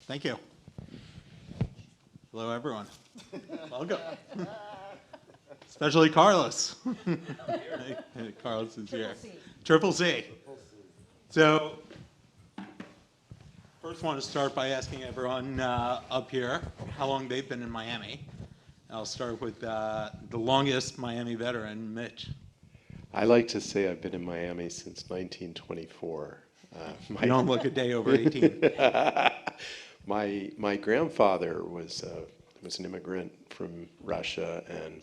Thank you. Hello, everyone. Welcome. Especially Carlos. Carlos is here. Triple C. So, first want to start by asking everyone up here how long they've been in Miami. I'll start with the longest Miami veteran, Mitch. I like to say I've been in Miami since 1924. You don't look a day over 18. My grandfather was an immigrant from Russia and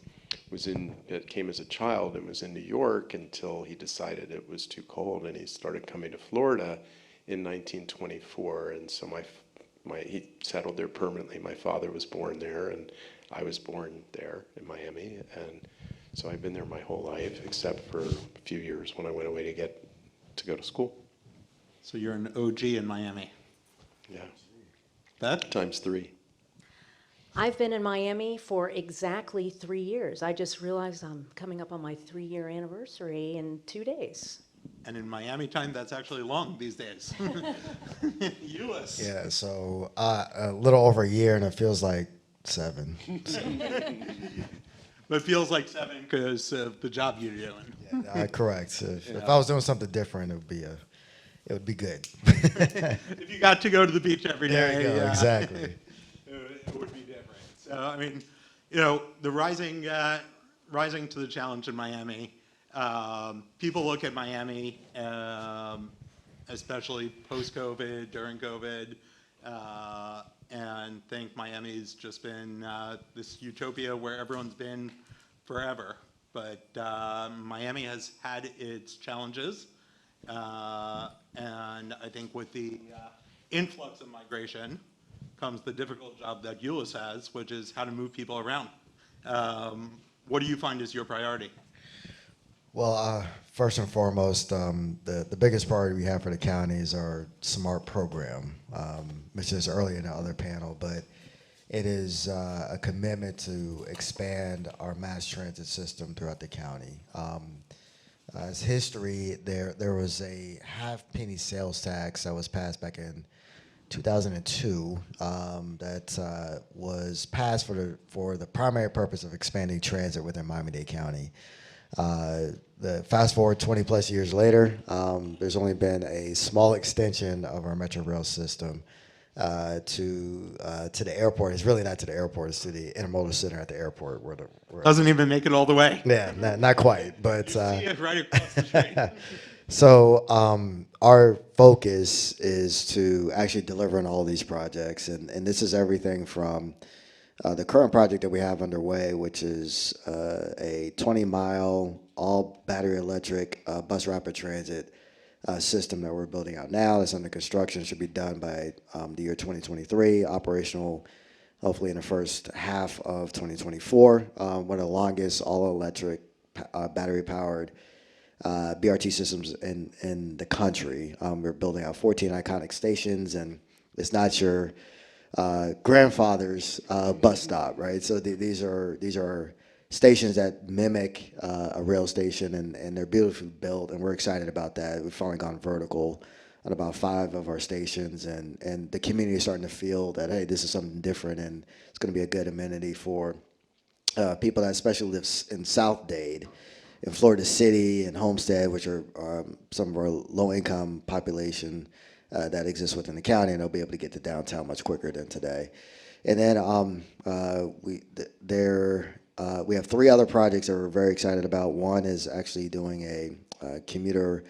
came as a child and was in New York until he decided it was too cold, and he started coming to Florida in 1924. And so he settled there permanently. My father was born there, and I was born there in Miami, and so I've been there my whole life, except for a few years when I went away to go to school. So you're an OG in Miami. Yeah. Beth? Times 3. I've been in Miami for exactly 3 years. I just realized I'm coming up on my 3-year anniversary in 2 days. And in Miami time, that's actually long these days. Eulois. Yeah, so a little over a year, and it feels like 7. So. But it feels like 7 because of the job you're doing. Yeah, correct. If I was doing something different, it would be good. If you got to go to the beach every day. There you go, exactly. It would be different. So, I mean, the rising to the challenge in Miami, people look at Miami, especially post-COVID, during COVID, and think Miami's just been this utopia where everyone's been forever. But Miami has had its challenges, and I think with the influx of migration comes the difficult job that Eulois has, which is how to move people around. What do you find is your priority? Well, first and foremost, the biggest priority we have for the county is our SMART program, which is early in the other panel, but it is a commitment to expand our mass transit system throughout the county. As history, there was a half-penny sales tax that was passed back in 2002 that was passed for the primary purpose of expanding transit within Miami-Dade County. The fast forward 20 plus years later, there's only been a small extension of our Metro Rail system to the airport. It's really not to the airport, it's to the intermodal center at the airport. Doesn't even make it all the way. Yeah, not quite, but. You see it right across the street. So our focus is to actually deliver on all these projects, and this is everything from the current project that we have underway, which is a 20-mile all battery electric bus rapid transit system that we're building out now. It's under construction, should be done by the year 2023, operational hopefully in the first half of 2024. One of the longest all electric battery powered BRT systems in the country. We're building out 14 iconic stations, and it's not your grandfather's bus stop, right? So these are stations that mimic a rail station, and they're beautifully built, and we're excited about that. We've finally gone vertical on about 5 of our stations, and the community is starting to feel that, hey, this is something different, and it's going to be a good amenity for people that especially live in South Dade, in Florida City and Homestead, which are some of our low-income population that exists within the county, and they'll be able to get to downtown much quicker than today. And then we have 3 other projects that we're very excited about. One is actually doing a commuter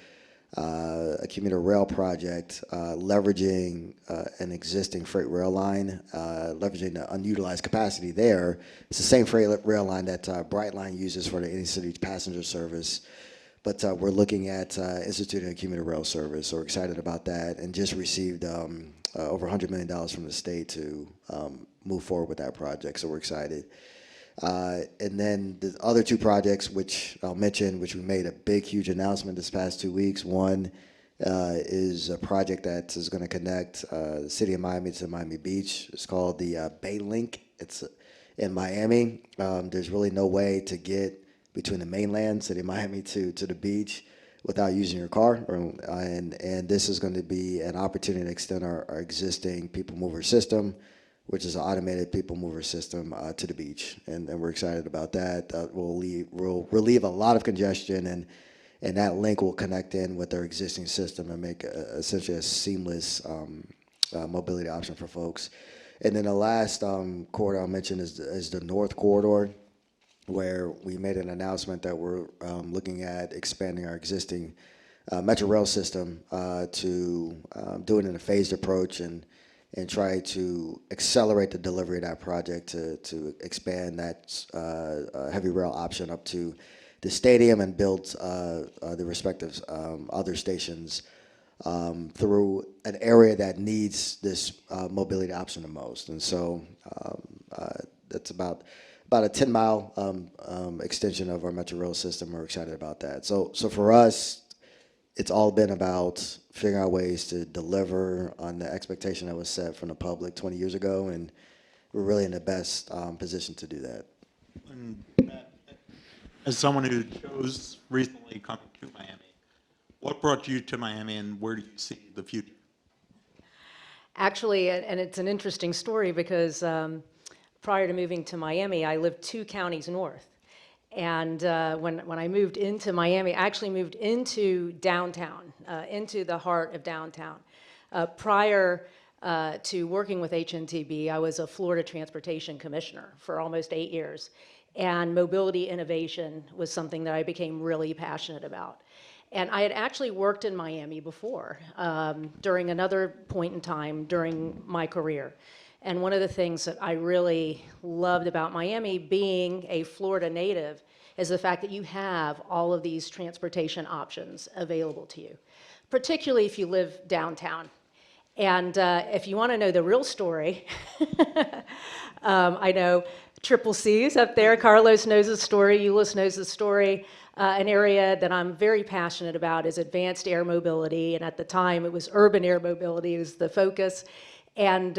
rail project, leveraging an existing freight rail line, leveraging the unutilized capacity there. It's the same freight rail line that Brightline uses for the inner-city passenger service, but we're looking at instituting a commuter rail service, so we're excited about that, and just received over $100 million from the state to move forward with that project, so we're excited. And then the other 2 projects, which I'll mention, which we made a big, huge announcement this past 2 weeks. One is a project that is going to connect the city of Miami to Miami Beach. It's called the Bay Link. It's in Miami. There's really no way to get between the mainland, city of Miami, to the beach without using your car. And this is going to be an opportunity to extend our existing people mover system, which is an automated people mover system, to the beach. And we're excited about that. Will relieve a lot of congestion, and that link will connect in with our existing system and make essentially a seamless mobility option for folks. And then the last corridor I'll mention is the North Corridor, where we made an announcement that we're looking at expanding our existing Metro Rail system to do it in a phased approach and try to accelerate the delivery of that project to expand that heavy rail option up to the stadium and build the respective other stations through an area that needs this mobility option the most. And so that's about a 10-mile extension of our Metro Rail system. We're excited about that. So for us, it's all been about figuring out ways to deliver on the expectation that was set from the public 20 years ago, and we're really in the best position to do that. And as someone who chose recently coming to Miami, what brought you to Miami, and where do you see the future? Actually, and it's an interesting story because prior to moving to Miami, I lived 2 counties north. And when I moved into Miami, I actually moved into downtown, into the heart of downtown. Prior to working with HNTB, I was a Florida Transportation Commissioner for almost 8 years. And mobility innovation was something that I became really passionate about. And I had actually worked in Miami before, during another point in time during my career. And one of the things that I really loved about Miami, being a Florida native, is the fact that you have all of these transportation options available to you, particularly if you live downtown. And if you want to know the real story, I know Triple C's up there. Carlos knows the story. Eulois knows the story. An area that I'm very passionate about is advanced air mobility. And at the time, it was urban air mobility was the focus. And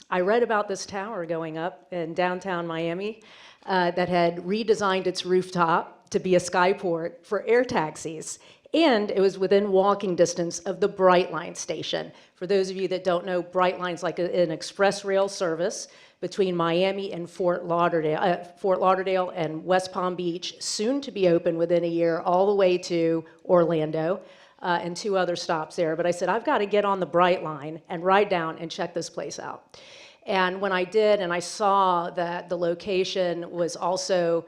I read about this tower going up in downtown Miami that had redesigned its rooftop to be a skyport for air taxis. And it was within walking distance of the Brightline station. For those of you that don't know, Brightline's like an express rail service between Miami and Fort Lauderdale and West Palm Beach, soon to be open within a year, all the way to Orlando, and 2 other stops there. But I said, I've got to get on the Brightline and ride down and check this place out. And when I did, and I saw that the location was also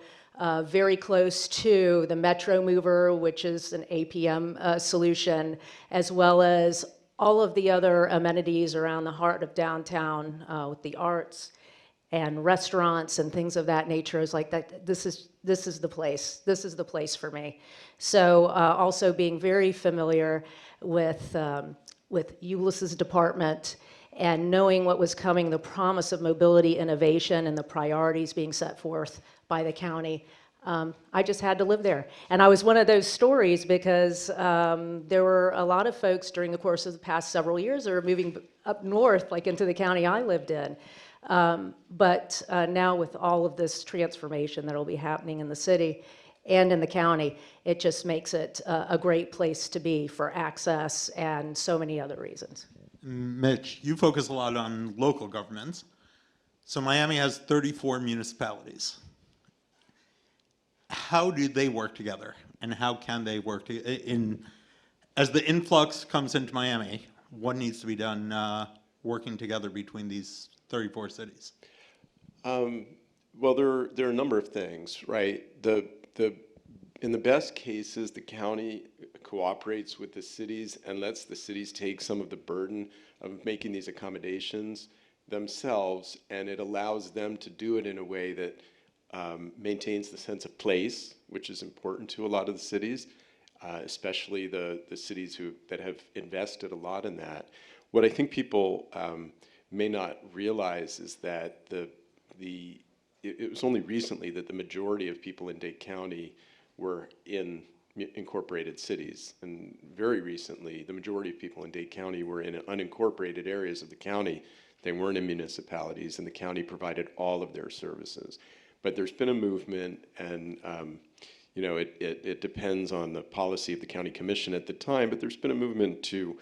very close to the Metro Mover, which is an APM solution, as well as all of the other amenities around the heart of downtown with the arts and restaurants and things of that nature. Is like that. This is the place. This is the place for me. So also being very familiar with Eulois's department and knowing what was coming, the promise of mobility innovation and the priorities being set forth by the county. I just had to live there. And I was one of those stories because there were a lot of folks during the course of the past several years that are moving up north, like into the county I lived in. But now with all of this transformation that will be happening in the city and in the county, it just makes it a great place to be for access and so many other reasons. Mitch, you focus a lot on local governments. So Miami has 34 municipalities. How do they work together, and how can they work together? As the influx comes into Miami, what needs to be done working together between these 34 cities? Well, there are a number of things, right? In the best cases, the county cooperates with the cities and lets the cities take some of the burden of making these accommodations themselves, and it allows them to do it in a way that maintains the sense of place, which is important to a lot of the cities, especially the cities that have invested a lot in that. What I think people may not realize is that it was only recently that the majority of people in Dade County were in incorporated cities, and very recently the majority of people in Dade County were in unincorporated areas of the county. They weren't in municipalities, and the county provided all of their services. But there's been a movement, and you know, it depends on the policy of the county commission at the time, but there's been a movement to,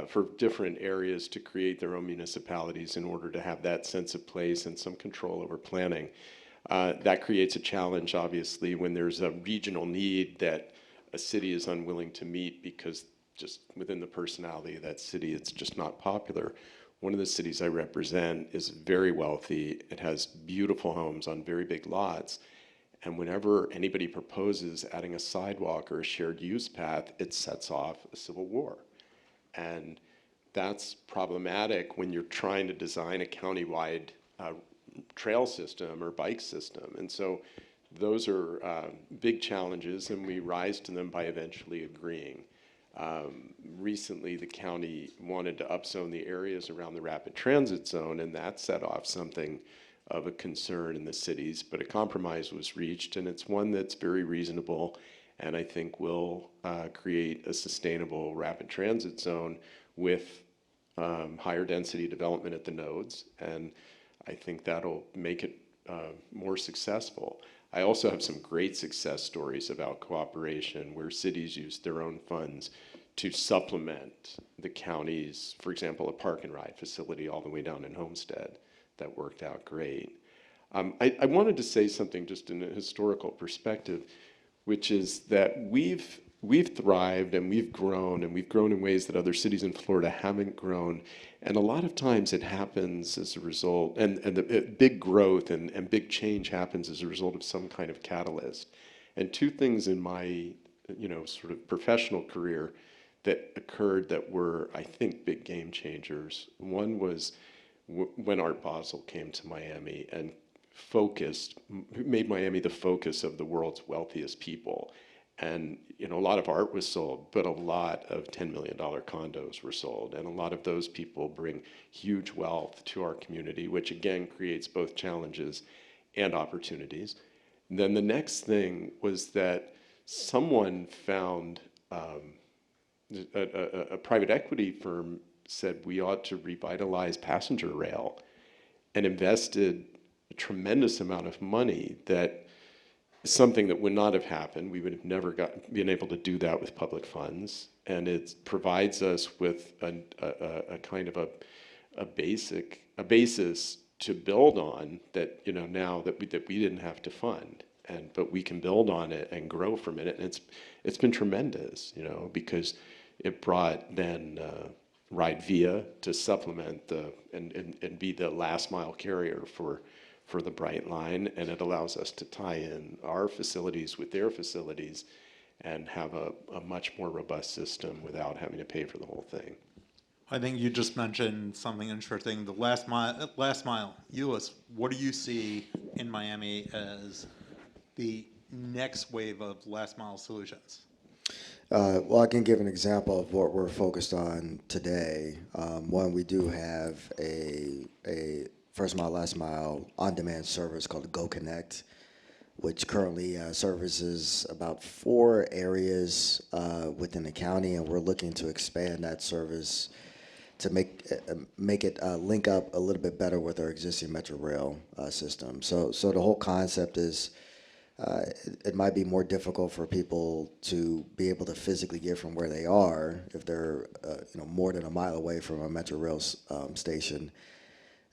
for different areas to create their own municipalities in order to have that sense of place and some control over planning. That creates a challenge, obviously, when there's a regional need that a city is unwilling to meet because just within the personality of that city, it's just not popular. One of the cities I represent is very wealthy. It has beautiful homes on very big lots. And whenever anybody proposes adding a sidewalk or a shared use path, it sets off a civil war. And that's problematic when you're trying to design a countywide trail system or bike system. And so those are big challenges, and we rise to them by eventually agreeing. Recently, the county wanted to upzone the areas around the rapid transit zone, and that set off something of a concern in the cities, but a compromise was reached, and it's one that's very reasonable, and I think will create a sustainable rapid transit zone with higher density development at the nodes, and I think that'll make it more successful. I also have some great success stories about cooperation where cities use their own funds to supplement the county's, for example, a park and ride facility all the way down in Homestead. That worked out great. I wanted to say something just in a historical perspective, which is that we've thrived and we've grown in ways that other cities in Florida haven't grown. And a lot of times it happens as a result, and the big growth and big change happens as a result of some kind of catalyst. And two things in my, sort of professional career that occurred that were, I think, big game changers. One was when Art Basel came to Miami and made Miami the focus of the world's wealthiest people. And a lot of art was sold, but a lot of $10 million condos were sold. And a lot of those people bring huge wealth to our community, which again creates both challenges and opportunities. And then the next thing was that someone found, a private equity firm said we ought to revitalize passenger rail and invested a tremendous amount of money that something that would not have happened. We would have never been able to do that with public funds. And it provides us with a kind of a basis to build on that, now that we didn't have to fund. But we can build on it and grow from it. And it's been tremendous, because it brought then Ride Via to supplement and be the last mile carrier for the Bright Line, and it allows us to tie in our facilities with their facilities and have a much more robust system without having to pay for the whole thing. I think you just mentioned something interesting, the last mile. Eulois, what do you see in Miami as the next wave of last mile solutions? Well, I can give an example of what we're focused on today. One, we do have a first mile, last mile on-demand service called Go Connect, which currently services about 4 areas within the county, and we're looking to expand that service to make it link up a little bit better with our existing Metro Rail system. So the whole concept is it might be more difficult for people to be able to physically get from where they are if they're more than a mile away from a Metro Rail station.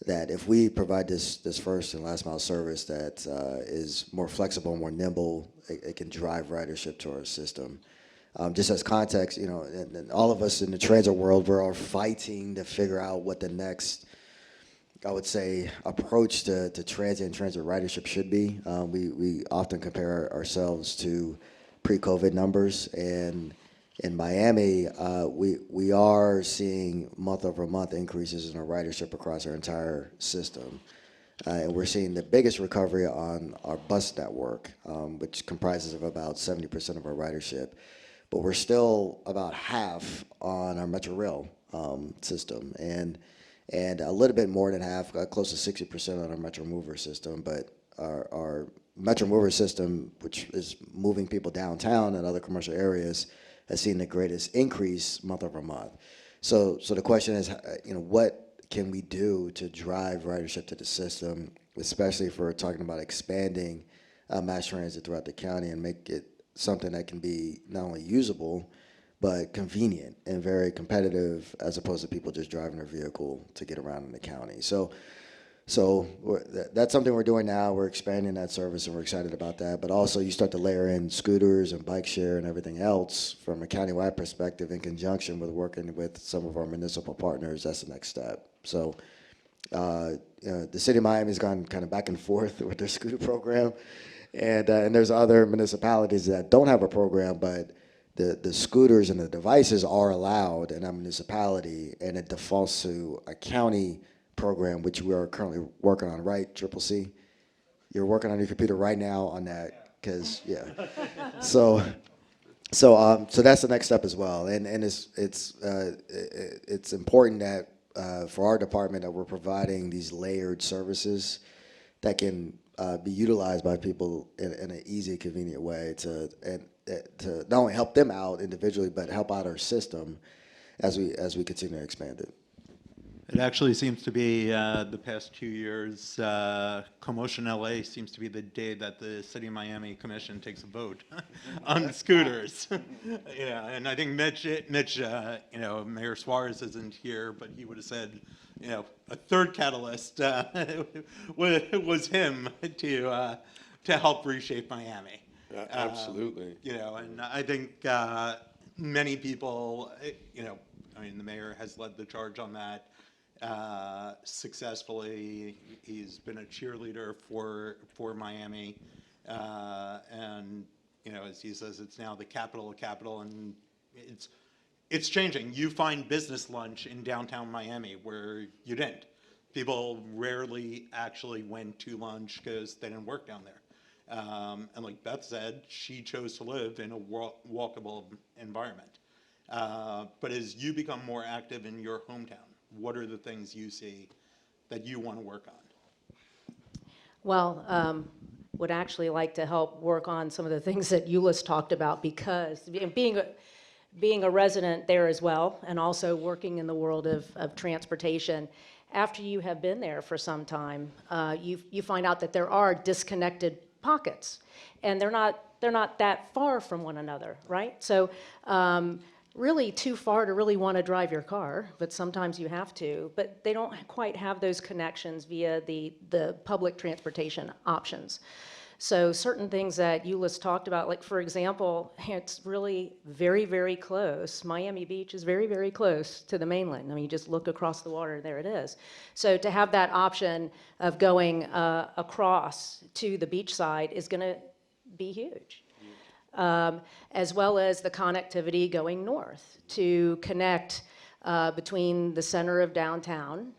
That if we provide this first and last mile service that is more flexible, more nimble, it can drive ridership to our system. Just as context, and all of us in the transit world, we're all fighting to figure out what the next, I would say, approach to transit and transit ridership should be. We often compare ourselves to pre-COVID numbers, and in Miami, we are seeing month-over-month increases in our ridership across our entire system. And we're seeing the biggest recovery on our bus network, which comprises of about 70% of our ridership. But we're still about half on our Metro Rail system, and a little bit more than half, close to 60% on our Metro Mover system. But our Metro Mover system, which is moving people downtown and other commercial areas, has seen the greatest increase month over month. So the question is, what can we do to drive ridership to the system, especially if we're talking about expanding mass transit throughout the county and make it something that can be not only usable, but convenient and very competitive, as opposed to people just driving their vehicle to get around in the county. So that's something we're doing now. We're expanding that service, and we're excited about that. But also, you start to layer in scooters and bike share and everything else from a countywide perspective in conjunction with working with some of our municipal partners. That's the next step. So the city of Miami has gone kind of back and forth with their scooter program. And there's other municipalities that don't have a program, but the scooters and the devices are allowed in a municipality, and it defaults to a county program, which we are currently working on, right, Triple C? You're working on your computer right now on that, because, yeah. So that's the next step as well. And it's important that for our department that we're providing these layered services that can be utilized by people in an easy, convenient way to not only help them out individually, but help out our system as we continue to expand it. It actually seems to be the past 2 years, CoMotion LA seems to be the day that the City of Miami Commission takes a vote on scooters. And I think Mitch, Mayor Suarez isn't here, but he would have said, a third catalyst was him to help reshape Miami. Absolutely. And I think many people, the mayor has led the charge on that successfully. He's been a cheerleader for Miami, and as he says, it's now the capital of capital, and it's changing. You find business lunch in downtown Miami where you didn't. People rarely actually went to lunch because they didn't work down there. And like Beth said, she chose to live in a walkable environment. But as you become more active in your hometown, what are the things you see that you want to work on? Well, would actually like to help work on some of the things that Eulois talked about, because being a resident there as well, and also working in the world of transportation, after you have been there for some time, you find out that there are disconnected pockets, and they're not that far from one another, right? So really too far to really want to drive your car, but sometimes you have to, but they don't quite have those connections via the public transportation options. So certain things that Eulois talked about, like for example, it's really very, very close. Miami Beach is very, very close to the mainland. I mean, you just look across the water, there it is. So to have that option of going across to the beach side is going to be huge. As well as the connectivity going north to connect between the center of downtown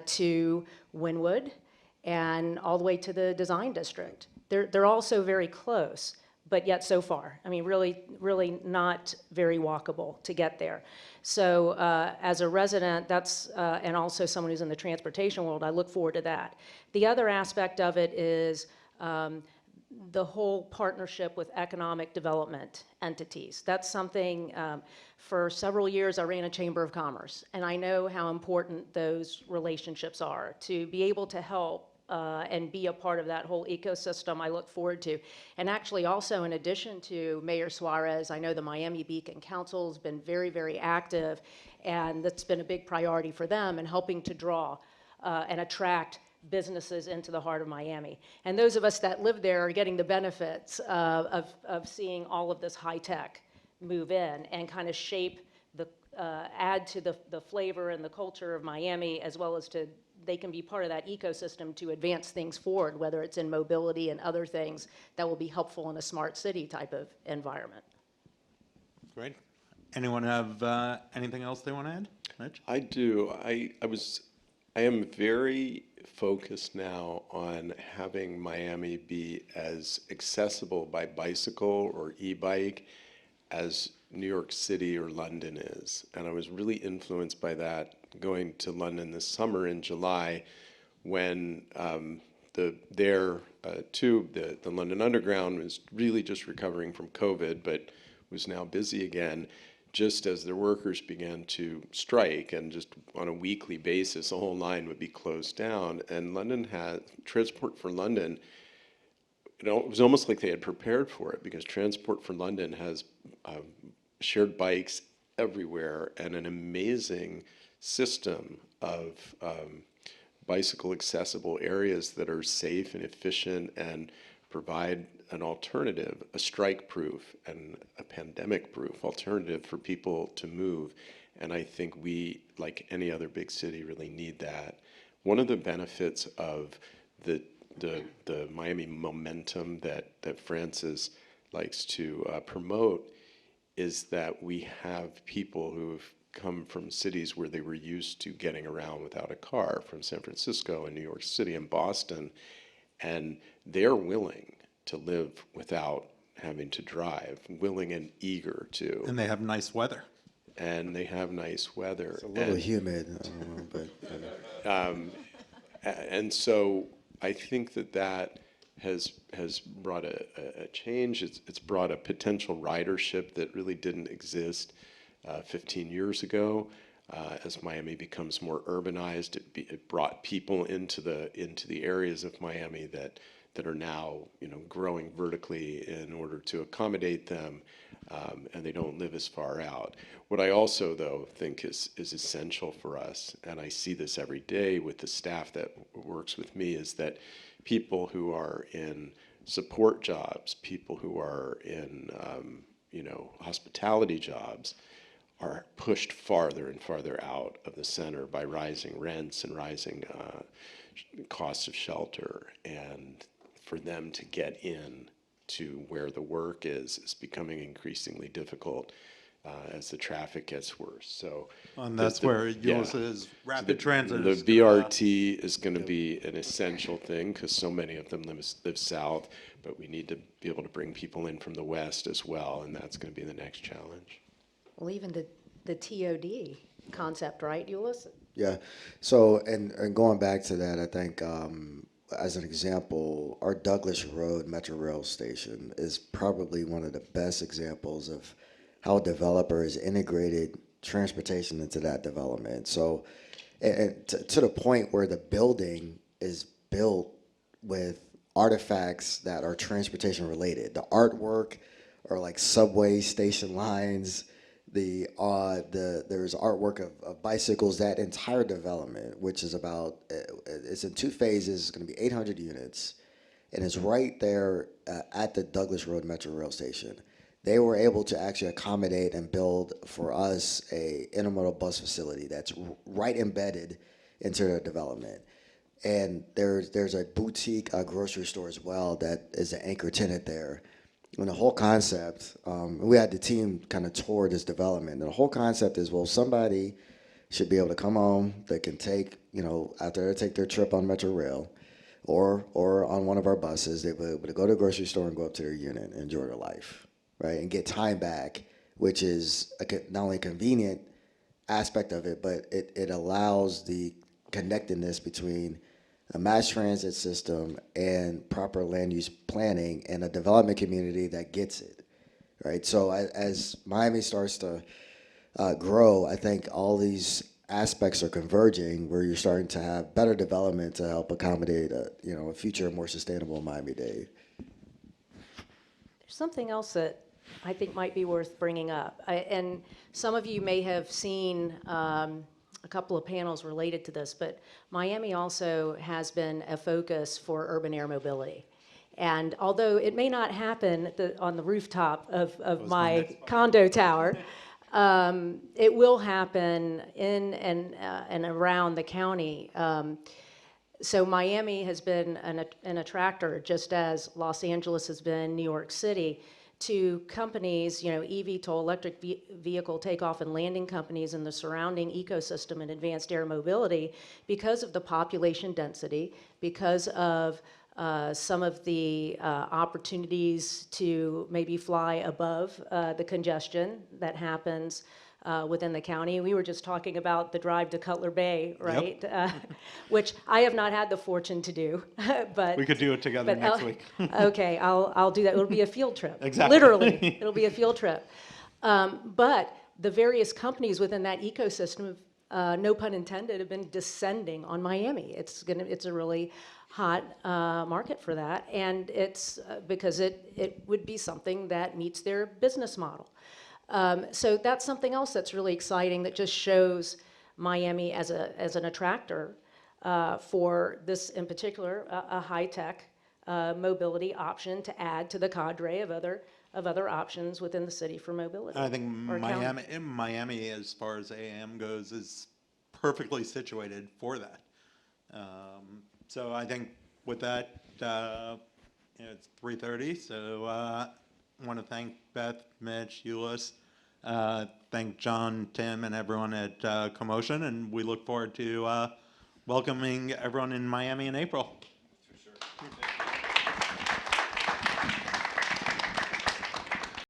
to Wynwood and all the way to the design district. They're also very close, but yet so far. I mean, really, really not very walkable to get there. So as a resident, that's, and also someone who's in the transportation world, I look forward to that. The other aspect of it is the whole partnership with economic development entities. That's something, for several years I ran a Chamber of Commerce, and I know how important those relationships are to be able to help and be a part of that whole ecosystem. I look forward to. And actually also, in addition to Mayor Suarez, I know the Miami Beacon Council has been very, very active, and that's been a big priority for them in helping to draw and attract businesses into the heart of Miami. And those of us that live there are getting the benefits of seeing all of this high tech move in and kind of shape the, add to the flavor and the culture of Miami, as well as to, they can be part of that ecosystem to advance things forward, whether it's in mobility and other things that will be helpful in a smart city type of environment. Great. Anyone have anything else they want to add? Mitch? I do. I am very focused now on having Miami be as accessible by bicycle or e-bike as New York City or London is. And I was really influenced by that going to London this summer in July, when the London Underground was really just recovering from COVID, but was now busy again, just as their workers began to strike, and just on a weekly basis, the whole line would be closed down. And London had, Transport for London it was almost like they had prepared for it, because Transport for London has shared bikes everywhere and an amazing system of bicycle accessible areas that are safe and efficient and provide an alternative, a strike proof and a pandemic proof alternative for people to move. And I think we, like any other big city, really need that. One of the benefits of the Miami momentum that Francis likes to promote is that we have people who've come from cities where they were used to getting around without a car, from San Francisco and New York City and Boston, and they're willing to live without having to drive, willing and eager to. And they have nice weather. And they have nice weather. It's a little humid, but and so I think that has brought a change. It's brought a potential ridership that really didn't exist 15 years ago. As Miami becomes more urbanized, it brought people into the areas of Miami that are now, you know, growing vertically in order to accommodate them, and they don't live as far out. What I also, though, think is essential for us, and I see this every day with the staff that works with me, is that people who are in support jobs, people who are in hospitality jobs, are pushed farther and farther out of the center by rising rents and rising costs of shelter. And for them to get in to where the work is becoming increasingly difficult as the traffic gets worse. So, And that's where Eulois' rapid transit the is BRT is going to be an essential thing, because so many of them live south, but we need to be able to bring people in from the west as well, and that's going to be the next challenge. Well, even the TOD concept, right, Eulois? yeah. So, and going back to that, I think as an example, our Douglas Road Metro Rail station is probably one of the best examples of how a developer has integrated transportation into that development. So, and to the point where the building is built with artifacts that are transportation related. The artwork are like subway station lines. There's artwork of bicycles. That entire development, which is about, it's in 2 phases. It's going to be 800 units, and it's right there at the Douglas Road Metro Rail Station. They were able to actually accommodate and build for us a intermodal bus facility that's right embedded into their development. And there's a boutique grocery store as well that is an anchor tenant there. And the whole concept, we had the team kind of tour this development. And the whole concept is, well, somebody should be able to come home. They can take, after they take their trip on Metro Rail or on one of our buses, they would go to the grocery store and go up to their unit and enjoy their life, right? And get time back, which is not only a convenient aspect of it, but it allows the connectedness between a mass transit system and proper land use planning and a development community that gets it, right? So as Miami starts to grow, I think all these aspects are converging, where you're starting to have better development to help accommodate a future more sustainable Miami-Dade. There's something else that I think might be worth bringing up. And some of you may have seen a couple of panels related to this, but Miami also has been a focus for urban air mobility. And although it may not happen on the rooftop of my condo tower, it will happen in and around the county. So Miami has been an attractor, just as Los Angeles has been, New York City, to companies, eVTOL, electric vehicle takeoff and landing companies in the surrounding ecosystem and advanced air mobility, because of the population density, because of some of the opportunities to maybe fly above the congestion that happens within the county. We were just talking about the drive to Cutler Bay, right? Yep. Which I have not had the fortune to do, but we could do it together next week. Okay, I'll do that. It'll be a field trip. Exactly. Literally, it'll be a field trip. But the various companies within that ecosystem no pun intended, have been descending on Miami. It's a really hot market for that, and it's because it would be something that meets their business model. So that's something else that's really exciting that just shows Miami as an attractor for this, in particular, a high-tech mobility option to add to the cadre of other options within the city for mobility. I think or county. Miami, as far as AM goes, is perfectly situated for that. So I think with that, it's 3:30. So I want to thank Beth, Mitch, Eulois, thank John, Tim, and everyone at CoMotion, and we look forward to welcoming everyone in Miami in April.